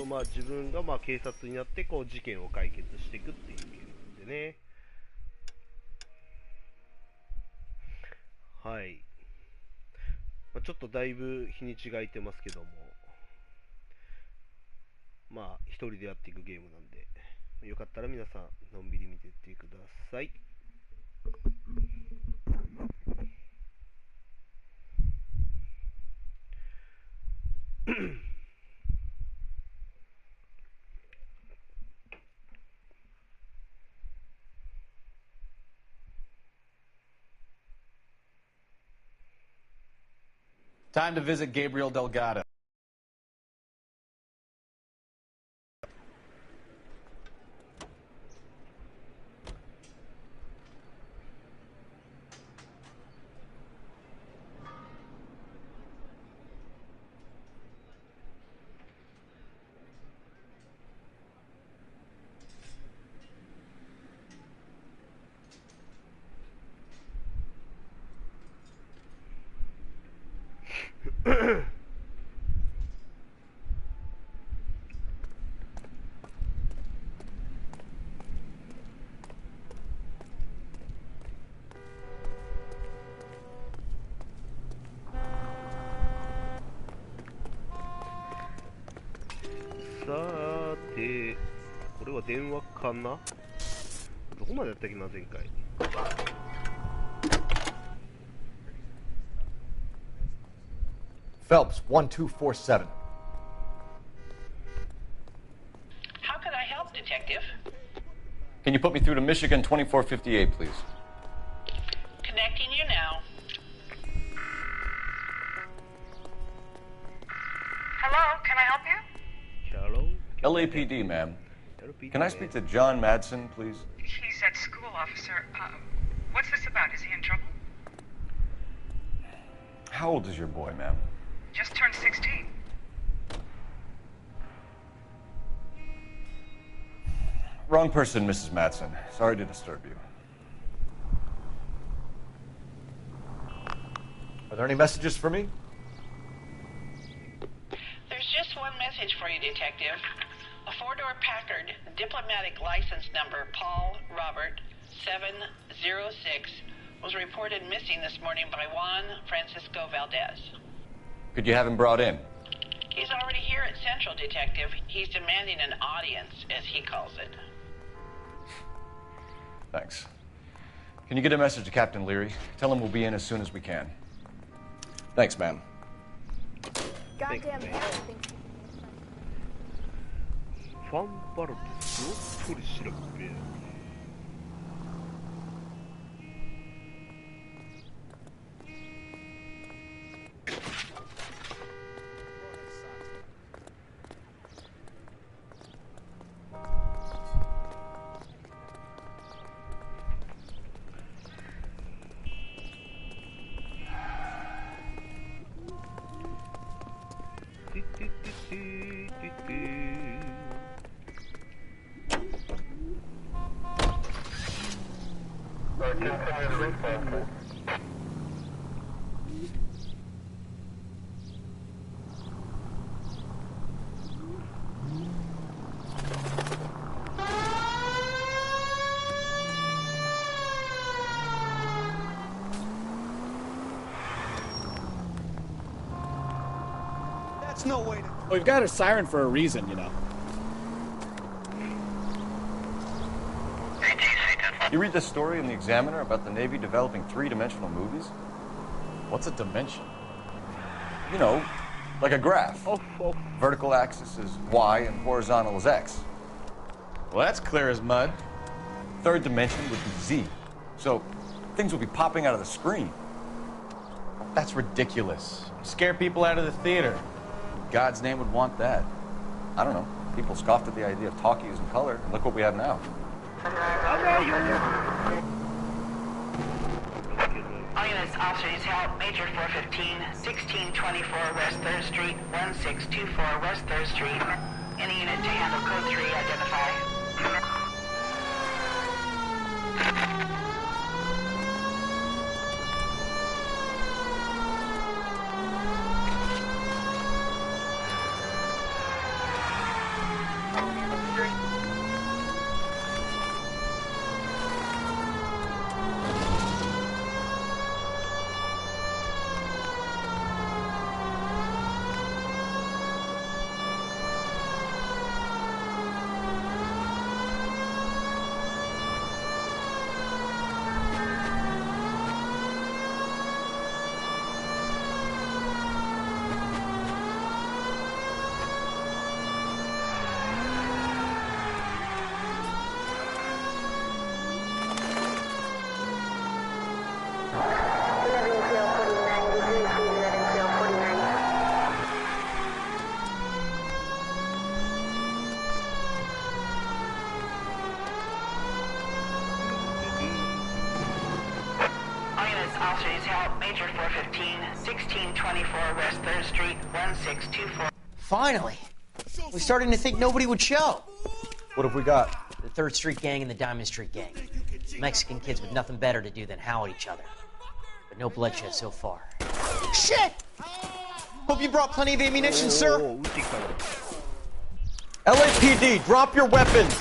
まあ自分がまあ警察になってこう事件を解決していくっていうゲームでね。はい。まあ、ちょっとだいぶ日にちが空いてますけども、まあ一人でやっていくゲームなんで、よかったら皆さんのんびり見ていってください。Time to visit Gabriel Delgado.さーて、これは電話かな？どこまでやったっけな、前回。Phelps, 1247. How can I help, Detective? Can you put me through to Michigan 2458, please? Connecting you now. Hello, can I help you? Hello? LAPD, ma'am. Can I speak to John Madsen, please? He's at school, officer. What's this about? Is he in trouble? How old is your boy, ma'am? Just turned 16. Wrong person, Mrs. Madsen. Sorry to disturb you. Are there any messages for me? There's just one message for you, Detective. A four-door Packard diplomatic license number Paul Robert 706 was reported missing this morning by Juan Francisco Valdez. Could you have him brought in? He's already here at Central, Detective. He's demanding an audience, as he calls it. Thanks. Can you get a message to Captain Leary? Tell him we'll be in as soon as we can. Thanks, ma'am. Goddamn Harry thinks he ファンバルデスを取り調べ。That's no way to... We've got a siren for a reason, you know. You read this story in the Examiner about the Navy developing three-dimensional movies? What's a dimension? You know, like a graph. Oh. Vertical axis is Y and horizontal is X. Well, that's clear as mud. Third dimension would be Z. So things will be popping out of the screen. That's ridiculous. Scare people out of the theater. God's name would want that. I don't know. People scoffed at the idea of talkies in color, and look what we have now. All units, officers help. Major 415, 1624 West 3rd Street, 1624 West 3rd Street. Any unit to handle code 3, identify. help. Major 415, 1624 West 3rd Street, 1624. Finally! We're starting to think nobody would show. What have we got? The 3rd Street Gang and the Diamond Street Gang. Mexican kids with nothing better to do than howl at each other. But no bloodshed so far. Shit! Hope you brought plenty of ammunition, sir. 撃ってきたな。 LAPD, drop your weapons!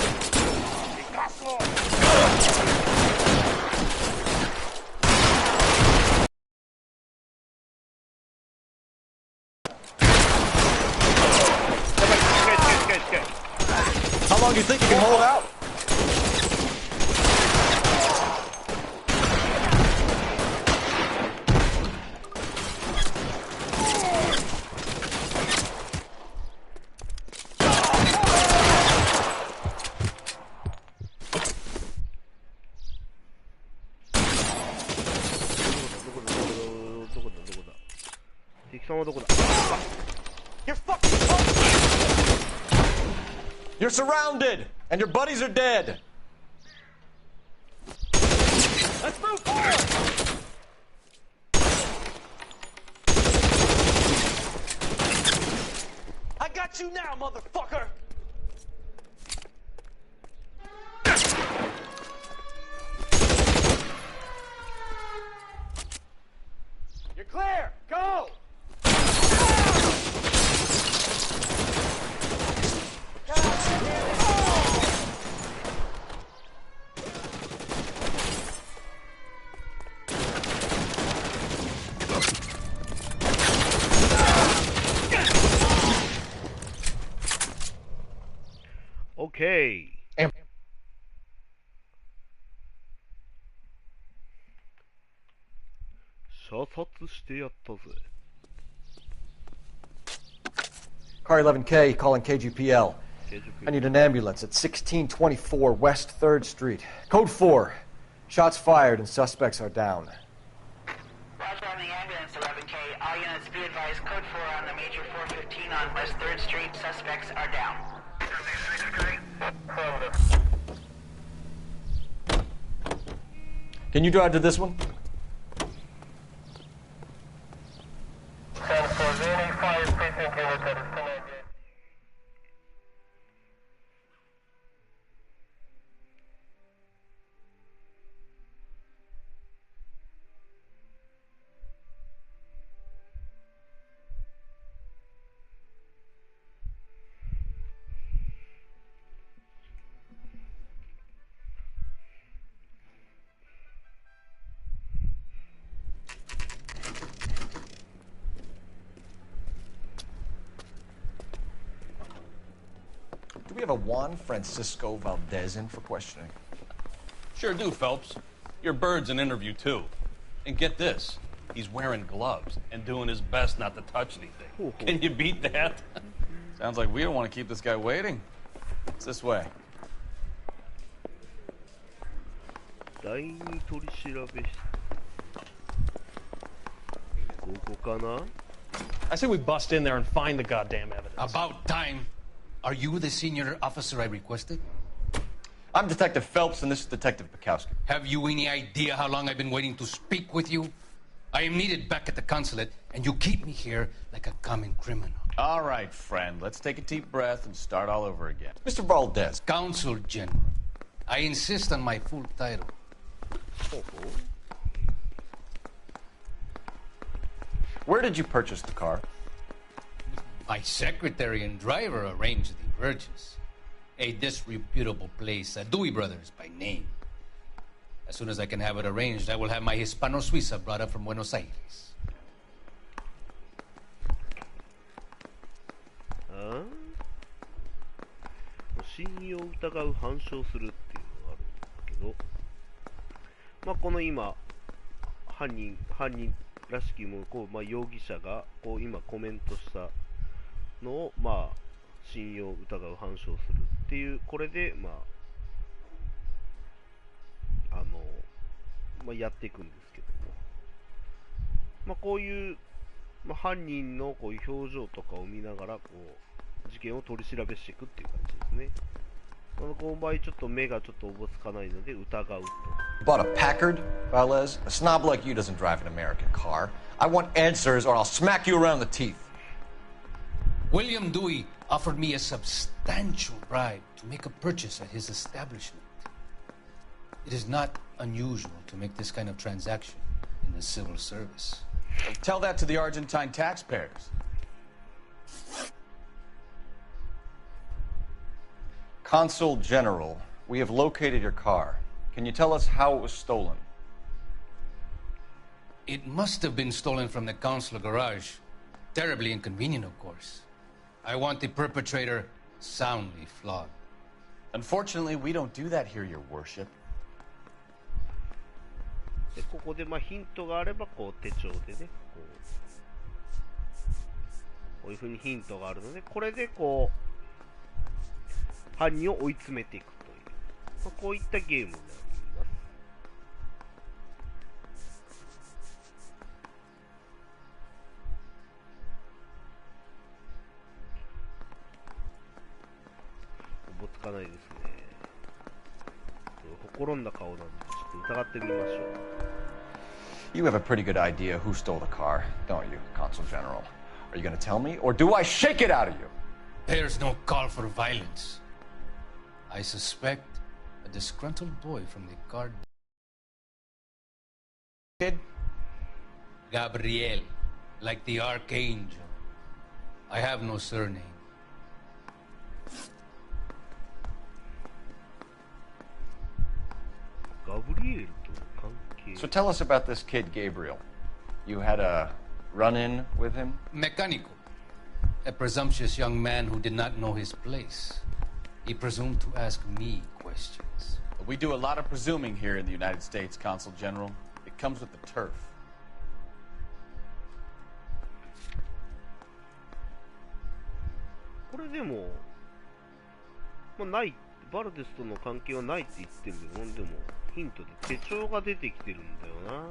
How long do you think you can hold out? You're fucking You're surrounded, and your buddies are dead. Let's move forward! I got you now, motherfucker! You're clear! Go! OK。射殺してやったぜ。Car 11K, calling KGPL. I need an ambulance at 1624 West 3rd Street. Code 4. Shots fired and suspects are down. Roger on the ambulance, 11K. All units be advised, code 4 on the major 415 on West 3rd Street. Suspects are down. Can you drive to this one? Do we have a Juan Francisco Valdez in for questioning? Sure do, Phelps. Your bird's an interview, too. And get this, he's wearing gloves and doing his best not to touch anything. Can you beat that? Sounds like we don't want to keep this guy waiting. It's this way. 第二取調べ室。ここかな I say we bust in there and find the goddamn evidence. About time. Are you the senior officer I requested? I'm Detective Phelps, and this is Detective Bukowski. Have you any idea how long I've been waiting to speak with you? I am needed back at the consulate, and you keep me here like a common criminal. All right, friend. Let's take a deep breath and start all over again. Mr. Valdez. Consul General. I insist on my full title. Where did you purchase the car? My secretary and driver arranged the purchase. A disreputable place, Dewey Brothers by name. As soon as I can have it arranged, I will have my Hispano Suiza brought up from Buenos Aires. ああ信用を疑う反証するっていうのがあるんだけど、まあこの今犯人らしきものこう、まあ、容疑者がこう今コメントしたのをまあ信用を疑う反証するっていうこれでまあまあ、やっていくんですけども、まあ、こういう、まあ、犯人のこういう表情とかを見ながらこう事件を取り調べしていくっていう感じですね。この場合ちょっと目がちょっとおぼつかないので疑うと。 Bought a Packard, Valdez? A snob like you doesn't drive an American car. I want answers or I'll smack you around the teeth. William Dewey offered me a substantial bribe to make a purchase at his establishment. It is not unusual to make this kind of transaction in the civil service. Tell that to the Argentine taxpayers. Consul General, we have located your car. Can you tell us how it was stolen? It must have been stolen from the consular garage. Terribly inconvenient, of course. I want the perpetrator soundly flogged. Unfortunately, we don't do that here, Your Worship. でここでヒントがあればこう手帳でねこういう風にヒントがあるので、これでこう犯人を追い詰めていくという、こういったゲームになります。おぼつかないですね。心んだ顔なんでちょっと疑ってみましょう。You have a pretty good idea who stole the car, don't you, Consul General? Are you going to tell me, or do I shake it out of you? There's no call for violence. I suspect a disgruntled boy from the guard. Kid? Gabriel, like the archangel. I have no surname. Gabriel. So tell us about this kid, Gabriel. You had a run-in with him? Mecánico. A presumptuous young man who did not know his place. He presumed to ask me questions. We do a lot of presuming here in the United States, Consul General. It comes with the turf. これでも、ない、バルデスとの関係はないって言ってるけど、でもヒントで手帳が出てきてるんだよな。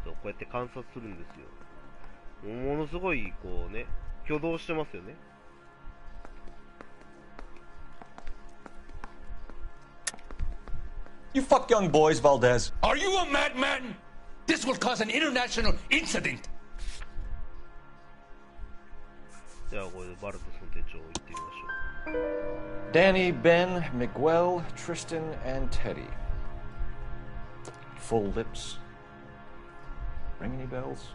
そう、こうやって観察するんですよ。ものすごいこうね、挙動してますよね。You fuck young boys, Valdez. Are you a madman? This will cause an international incident. じゃあこれでバルデスの手帳を言ってみましょう。 Danny, Ben, Miguel, Tristan, and Teddy. Full lips. Ring any bells?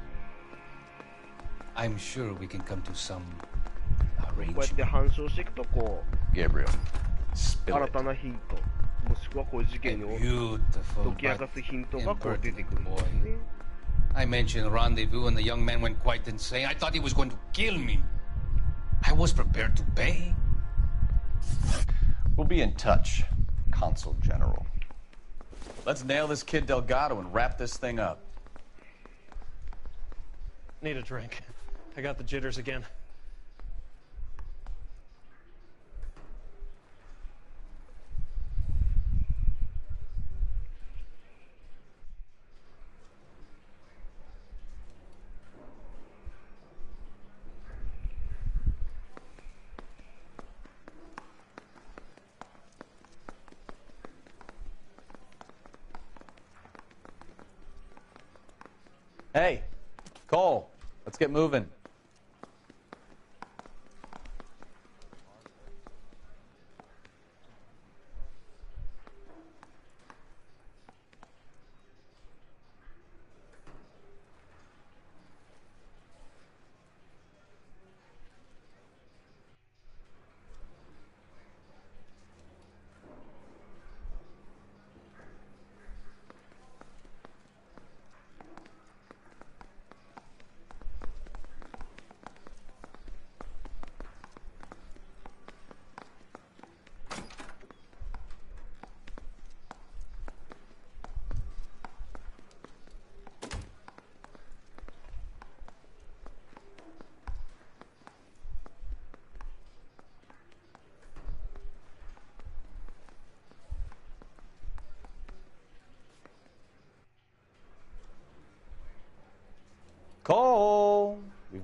I'm sure we can come to some こうやって arrangement. 反証していくとこ Gabriel, う spill 新 it. たなヒントもしくはこういう事 A 件を beautiful 解き明か but すヒントがこう出てくるん impertinent です boy. ね。 I mentioned rendezvous and the young man went quite insane. I thought he was going to kill me. I was prepared to pay. We'll be in touch, Consul General. Let's nail this kid Delgado and wrap this thing up. Need a drink. I got the jitters again. Hey, Cole, let's get moving.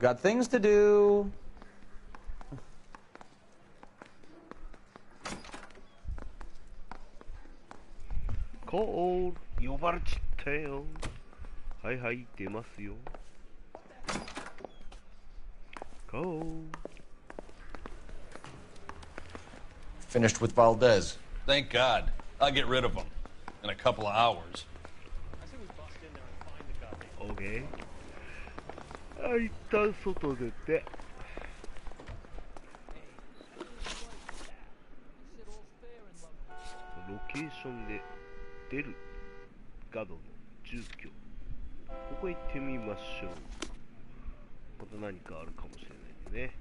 got things to do. Call 呼ばれちったよ。はいはい、出ますよ。Call. Finished with Valdez. Thank God. I'll get rid of him in a couple of hours. OK。一旦外出て。ロケーションで出るガドの住居。ここ行ってみましょう。また何かあるかもしれないね。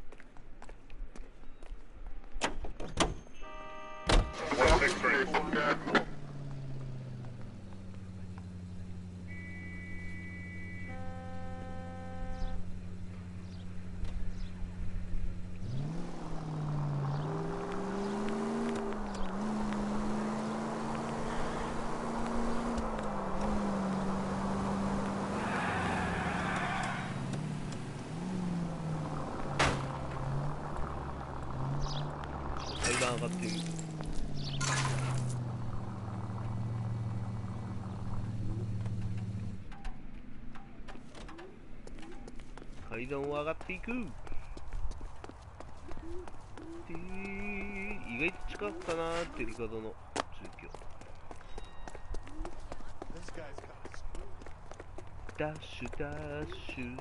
階段上がってみる。階段を上がっていく。意外と近かったなー、デリカドの住居。ダッシュダッシュ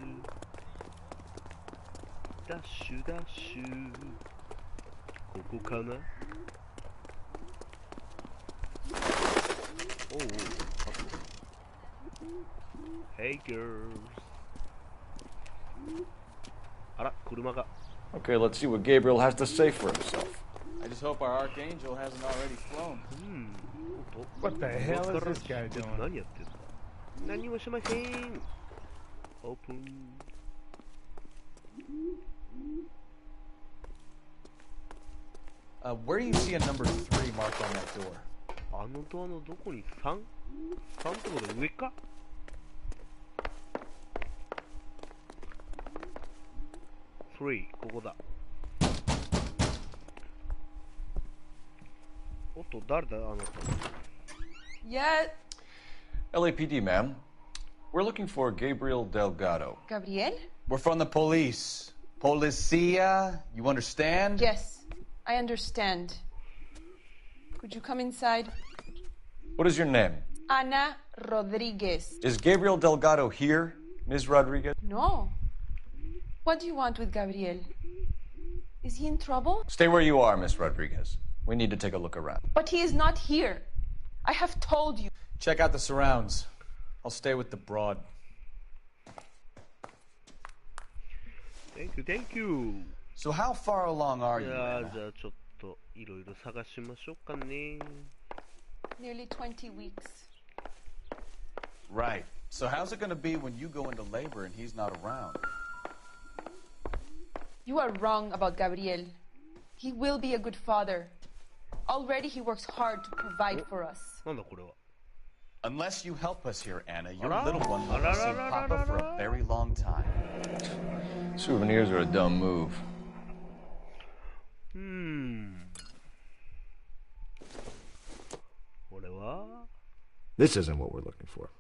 ダッシュダッシュ、ここかな。おうおう、あと Hey girls。 あら、車が。 Okay, let's see what Gabriel has to say for himself. I just hope our archangel hasn't already flown. What the hell is this guy doing? 何やってんだ。何もしません。オープン。Where do you see a number 3 marked on that door? あのドアのどこに 3？ 3 ってことは上か。3、ここだ。おっと、誰だあなた。Yeah. LAPD, ma'am. We're looking for Gabriel Delgado. Gabriel? We're from the police. Policia, you understand? Yes, I understand. Could you come inside? What is your name? Ana Rodriguez. Is Gabriel Delgado here, Ms. Rodriguez? No. What do you want with Gabriel? Is he in trouble? Stay where you are, Miss Rodriguez. We need to take a look around. But he is not here. I have told you. Check out the surrounds. I'll stay with the broad. Thank you, thank you. So how far along are い you? や Anna? ー、じゃあちょっといろいろ探しましょうかね。 Nearly 20 weeks. Right. So how's it going to be when you go into labor and he's not around? You are wrong about Gabriel. He will be a good father. Already he works hard to provide for us. なんだこれは。 Unless you help us here, Anna, your Ara? little one won't see Papa for a very long time. Souvenirs are a dumb move. これは This isn't what we're looking for.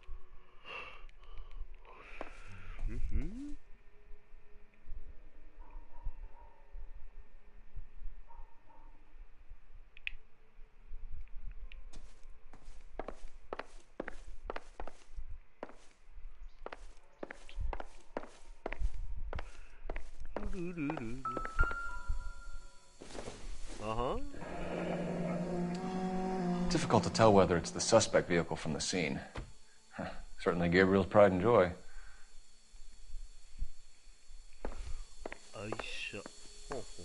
Difficult to tell whether it's the suspect vehicle from the scene. Certainly Gabriel's pride and joy. 愛車。ほうほうほ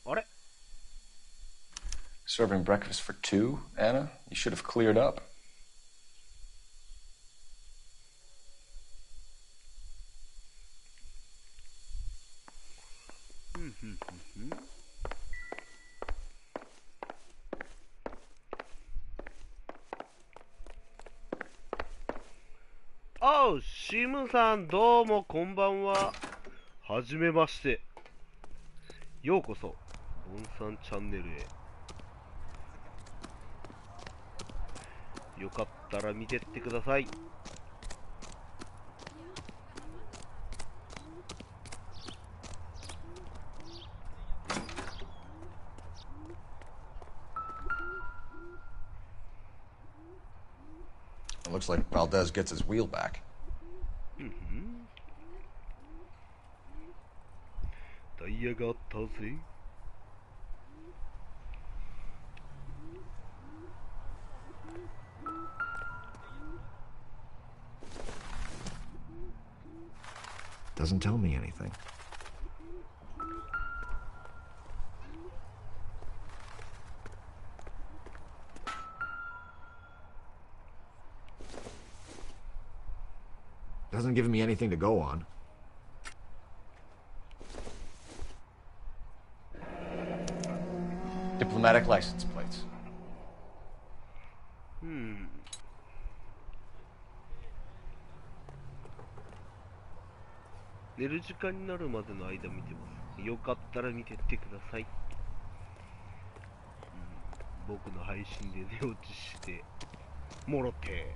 う。あれ Serving breakfast for two, Anna? You should have cleared up. おう、シムさん、どうもこんばんは。はじめまして。ようこそ、ボンさんチャンネルへ。よかったら見てってください。It looks like Valdez gets his wheel back. Mm-hmm. ダイヤがあったぜ。Doesn't tell me anything. Doesn't give me anything to go on. Diplomatic license plates. 寝る時間になるまでの間見てます。よかったら見てってください。僕の配信で寝落ちしてもろて。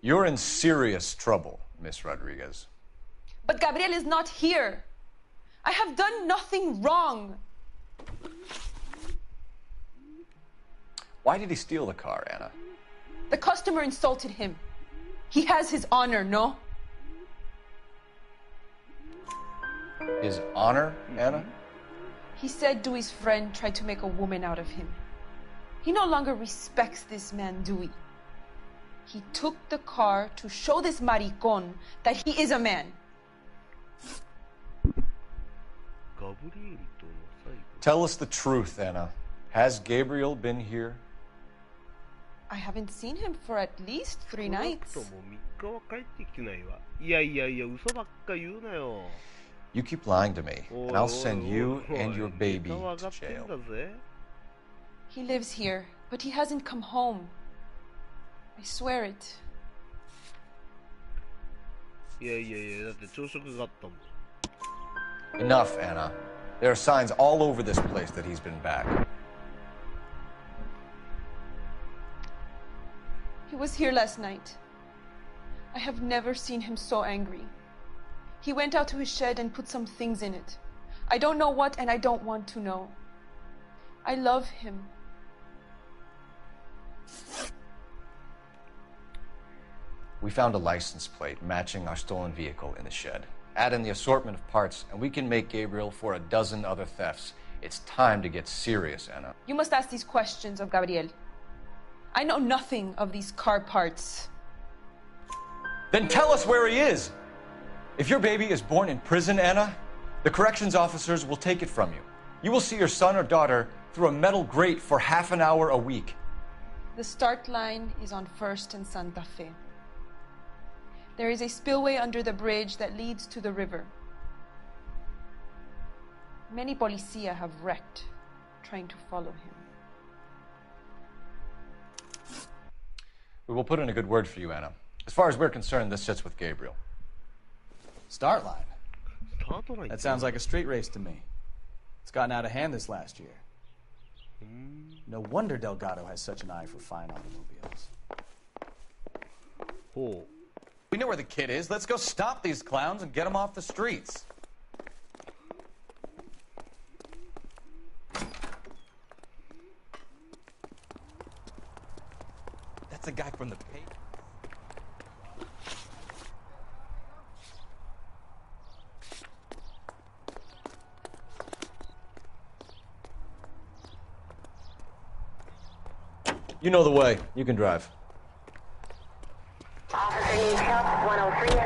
You're in serious trouble, Miss Rodriguez. But Gabriel is not here. I have done nothing wrong. Why did he steal the car, Anna? The customer insulted him. He has his honor, no? His honor, Anna? He said Dewey's friend tried to make a woman out of him. He no longer respects this man, Dewey. He took the car to show this maricón that he is a man. Tell us the truth, Anna. Has Gabriel been here? I haven't seen him for at least 3 nights. You keep lying to me, and I'll send you and your baby to jail. He lives here, but he hasn't come home. I swear it. Enough, Anna. There are signs all over this place that he's been back. He was here last night. I have never seen him so angry. He went out to his shed and put some things in it. I don't know what, and I don't want to know. I love him. We found a license plate matching our stolen vehicle in the shed. Add in the assortment of parts, and we can make Gabriel for a dozen other thefts. It's time to get serious, Anna. You must ask these questions of Gabriel. I know nothing of these car parts. Then tell us where he is! If your baby is born in prison, Anna, the corrections officers will take it from you. You will see your son or daughter through a metal grate for half an hour a week. The start line is on 1st and Santa Fe. There is a spillway under the bridge that leads to the river. Many policia have wrecked trying to follow him. We will put in a good word for you, Anna. As far as we're concerned, this sits with Gabriel. Start line? That sounds like a street race to me. It's gotten out of hand this last year. No wonder Delgado has such an eye for fine automobiles. Oh. We know where the kid is. Let's go stop these clowns and get them off the streets. That's the guy from the paper. You know the way. You can drive.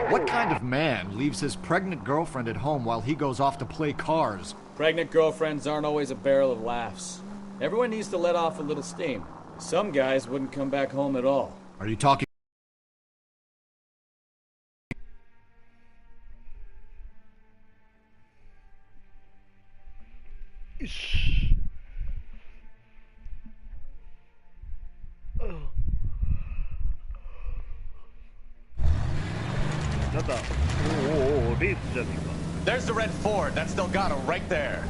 What kind of man leaves his pregnant girlfriend at home while he goes off to play cars? Pregnant girlfriends aren't always a barrel of laughs. Everyone needs to let off a little steam. Some guys wouldn't come back home at all. Are you talking? There's the red Ford. That's Delgado right there.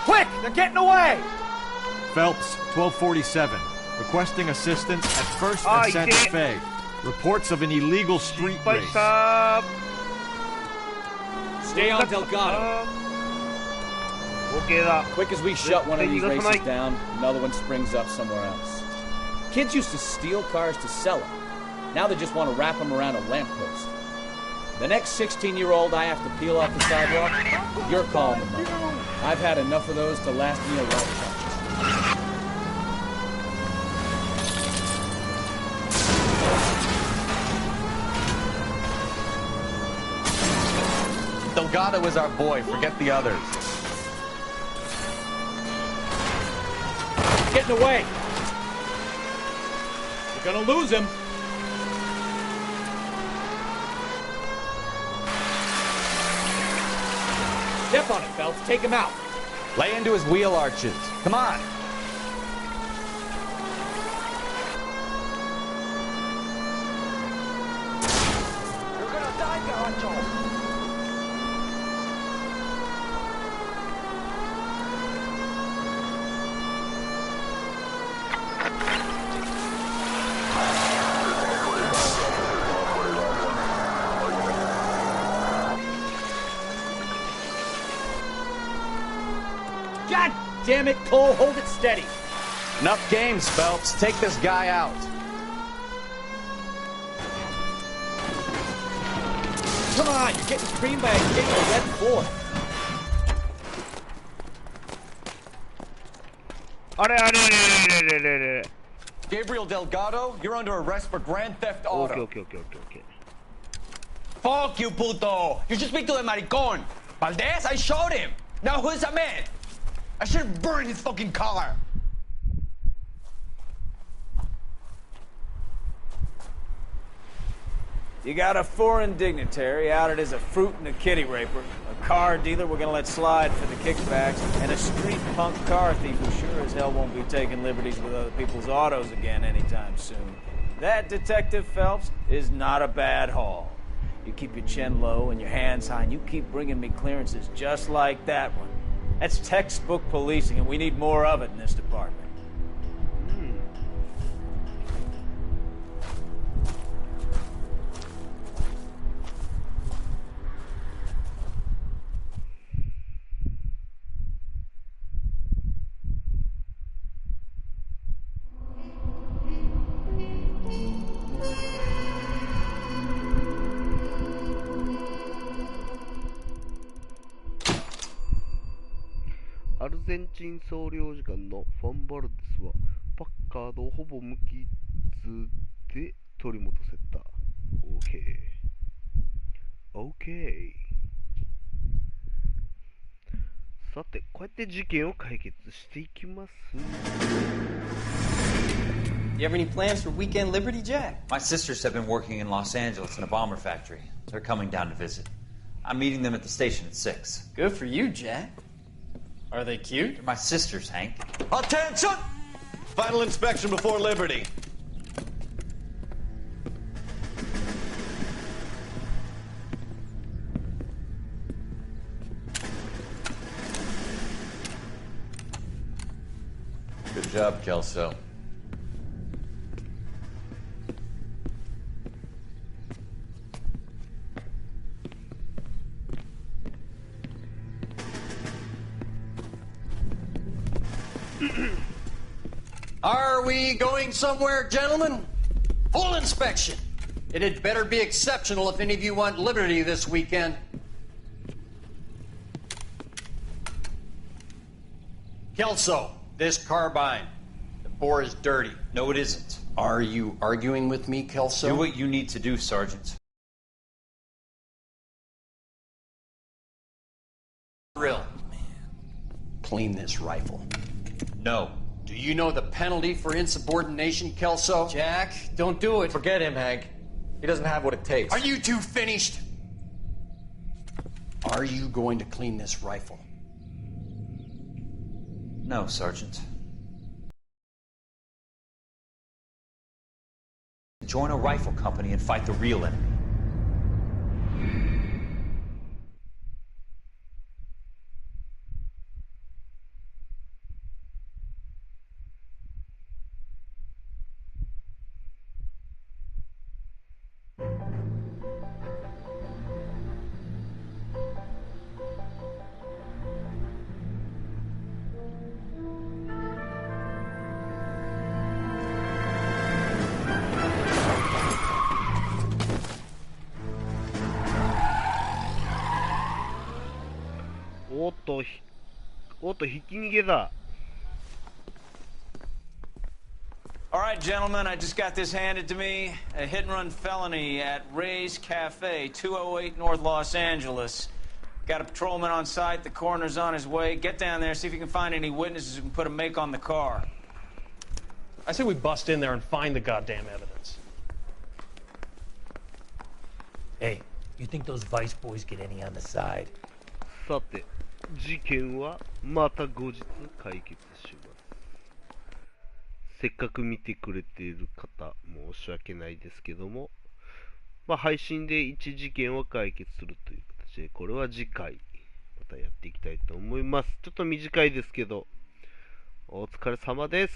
Quick! They're getting away! Phelps, 1247. Requesting assistance at 1st and Santa Fe. Reports of an illegal street race. Stay on Delgado. Quick as we shut one of these races down, another one springs up somewhere else. Kids used to steal cars to sell them. Now they just want to wrap them around a lamppost. The next 16-year-old I have to peel off the sidewalk, you're calling them up. I've had enough of those to last me a lifetime. Delgado is our boy. Forget the others. Getting away. We're gonna lose him. Step on it, Phelps. Take him out. Lay into his wheel arches. Come on. You're gonna die, Garacho! God damn it, Cole. Hold it steady. Enough games, Phelps. Take this guy out. Come on, you're getting creamed by a kid in a red Ford. Gabriel Delgado, you're under arrest for grand theft auto. Okay. Fuck you, puto! You should speak to the maricón. Valdez, I showed him. Now who's a man? I should have burned his fucking car. You got a foreign dignitary outed as a fruit and a kitty raper, a car dealer we're gonna let slide for the kickbacks, and a street punk car thief who sure as hell won't be taking liberties with other people's autos again anytime soon. That, Detective Phelps, is not a bad haul. You keep your chin low and your hands high, and you keep bringing me clearances just like that one. That's textbook policing, and we need more of it in this department.アルゼンチン総領事館のファンバルデスはパッカードをほぼ無傷で取り戻せた。OK。さて、こうやって事件を解決していきます。You have any plans for weekend Liberty, Jack? My sisters have been working in Los Angeles in a bomber factory. They're coming down to visit. I'm meeting them at the station at 6. Good for you, Jack. Are they cute? They're my sisters, Hank. Attention! Final inspection before Liberty. Good job, Kelso. Are we going somewhere, gentlemen? Full inspection. It had better be exceptional if any of you want liberty this weekend. Kelso, this carbine. The bore is dirty. No, it isn't. Are you arguing with me, Kelso? Do what you need to do, Sergeant. Drill. clean this rifle? No. Do you know the penalty for insubordination, Kelso? Jack, don't do it. Forget him, Hank. He doesn't have what it takes. Are you two finished? Are you going to clean this rifle? No, Sergeant. Join a rifle company and fight the real enemy.おっと、ひき逃げだ。All right, gentlemen, I just got this handed to me. A hit-and-run felony at Ray's Cafe, 208 North Los Angeles. Got a patrolman on site. The coroner's on his way. Get down there, see if you can find any witnesses who can put a make on the car. I say we bust in there and find the goddamn evidence. Hey, you think those Vice boys get any on the side? さて、事件はまた後日解決します。せっかく見てくれている方、申し訳ないですけども、配信で一事件を解決するという形で、これは次回、またやっていきたいと思います。ちょっと短いですけど、お疲れ様です。